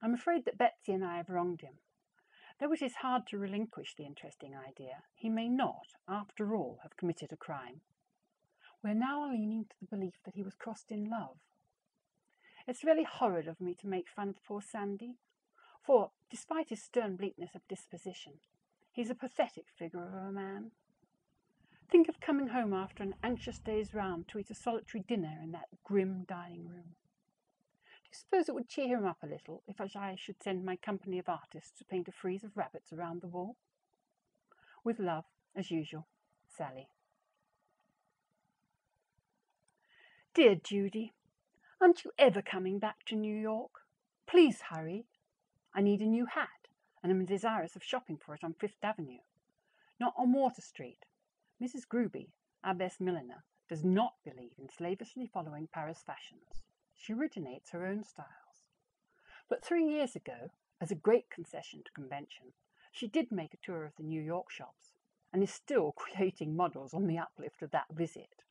I'm afraid that Betsy and I have wronged him. Though it is hard to relinquish the interesting idea, he may not, after all, have committed a crime. We're now leaning to the belief that he was crossed in love. It's really horrid of me to make fun of poor Sandy, for, despite his stern bleakness of disposition, he's a pathetic figure of a man. Think of coming home after an anxious day's round to eat a solitary dinner in that grim dining room. Do you suppose it would cheer him up a little if I should send my company of artists to paint a frieze of rabbits around the wall? With love, as usual, Sally. Dear Judy, aren't you ever coming back to New York? Please hurry. I need a new hat, and am desirous of shopping for it on Fifth Avenue, not on Water Street. Mrs. Gruby, our best milliner, does not believe in slavishly following Paris fashions. She originates her own styles. But 3 years ago, as a great concession to convention, she did make a tour of the New York shops, and is still creating models on the uplift of that visit.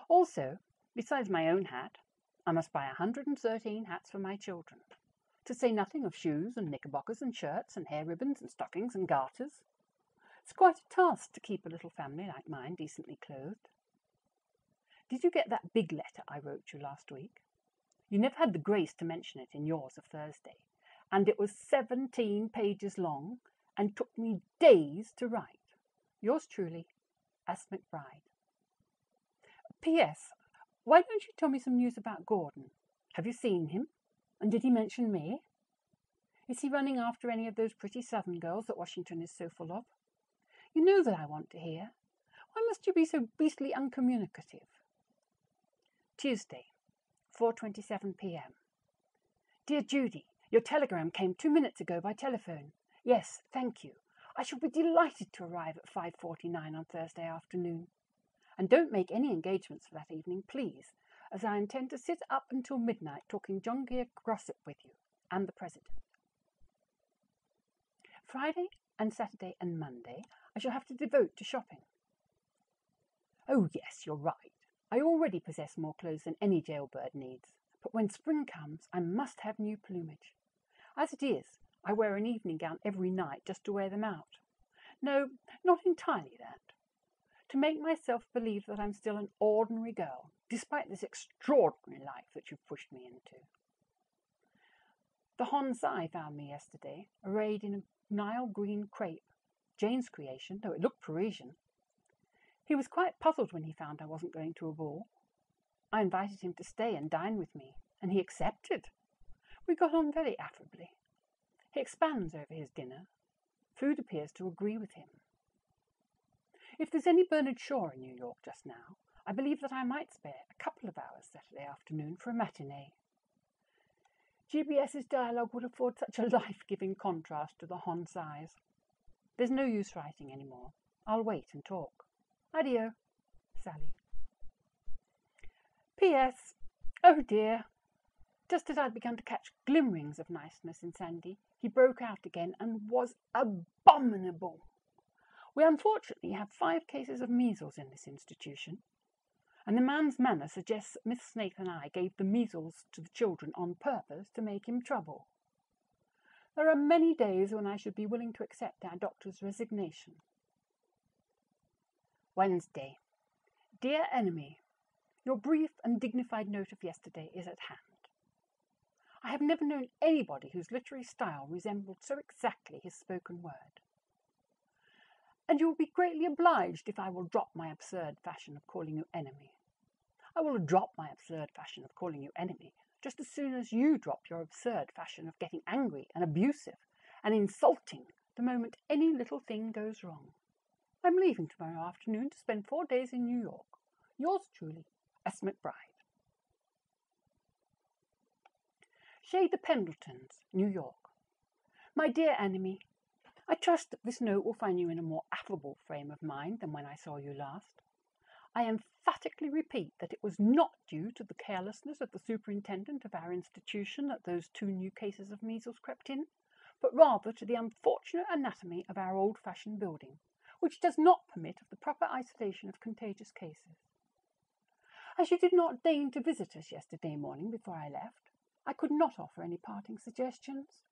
Also, besides my own hat, I must buy 113 hats for my children, to say nothing of shoes and knickerbockers and shirts and hair ribbons and stockings and garters. It's quite a task to keep a little family like mine decently clothed. Did you get that big letter I wrote you last week? You never had the grace to mention it in yours of Thursday, and it was 17 pages long and took me days to write. Yours truly, S. McBride. P.S. Why don't you tell me some news about Gordon? Have you seen him? And did he mention me? Is he running after any of those pretty Southern girls that Washington is so full of? You know that I want to hear. Why must you be so beastly uncommunicative? Tuesday, 4:27 p.m. Dear Judy, your telegram came 2 minutes ago by telephone. Yes, thank you. I shall be delighted to arrive at 5:49 on Thursday afternoon. And don't make any engagements for that evening, please, as I intend to sit up until midnight talking John Grier gossip with you and the President. Friday and Saturday and Monday I shall have to devote to shopping. Oh yes, you're right. I already possess more clothes than any jailbird needs, but when spring comes I must have new plumage. As it is, I wear an evening gown every night just to wear them out. No, not entirely that. To make myself believe that I'm still an ordinary girl, despite this extraordinary life that you've pushed me into. The Honsai found me yesterday, arrayed in a Nile green crepe, Jane's creation, though it looked Parisian. He was quite puzzled when he found I wasn't going to a ball. I invited him to stay and dine with me, and he accepted. We got on very affably. He expands over his dinner. Food appears to agree with him. If there's any Bernard Shaw in New York just now, I believe that I might spare a couple of hours Saturday afternoon for a matinee. GBS's dialogue would afford such a life-giving contrast to the Honsai's. There's no use writing any more. I'll wait and talk. Addio, Sally. P.S. Oh dear. Just as I'd begun to catch glimmerings of niceness in Sandy, he broke out again and was abominable. We unfortunately have 5 cases of measles in this institution, and the man's manner suggests that Miss Snaith and I gave the measles to the children on purpose to make him trouble. There are many days when I should be willing to accept our doctor's resignation. Wednesday. Dear Enemy, your brief and dignified note of yesterday is at hand. I have never known anybody whose literary style resembled so exactly his spoken word. And you will be greatly obliged if I will drop my absurd fashion of calling you enemy. I will drop my absurd fashion of calling you enemy just as soon as you drop your absurd fashion of getting angry and abusive and insulting the moment any little thing goes wrong. I'm leaving tomorrow afternoon to spend 4 days in New York. Yours truly, S. McBride. Shade the Pendletons, New York. My dear enemy, I trust that this note will find you in a more affable frame of mind than when I saw you last. I emphatically repeat that it was not due to the carelessness of the superintendent of our institution that those 2 new cases of measles crept in, but rather to the unfortunate anatomy of our old-fashioned building, which does not permit of the proper isolation of contagious cases. As you did not deign to visit us yesterday morning before I left, I could not offer any parting suggestions.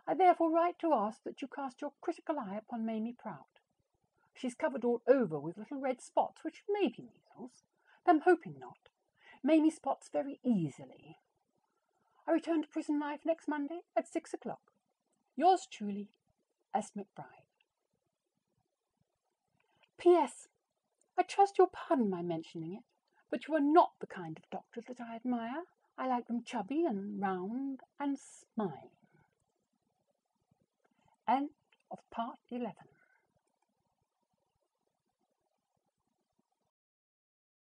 I therefore write to ask that you cast your critical eye upon Mamie Prout. She's covered all over with little red spots, which may be measles, but I'm hoping not. Mamie spots very easily. I return to prison life next Monday at 6 o'clock. Yours truly, S. McBride. P.S. I trust you'll pardon my mentioning it, but you are not the kind of doctors that I admire. I like them chubby and round and smiling. End of part 11.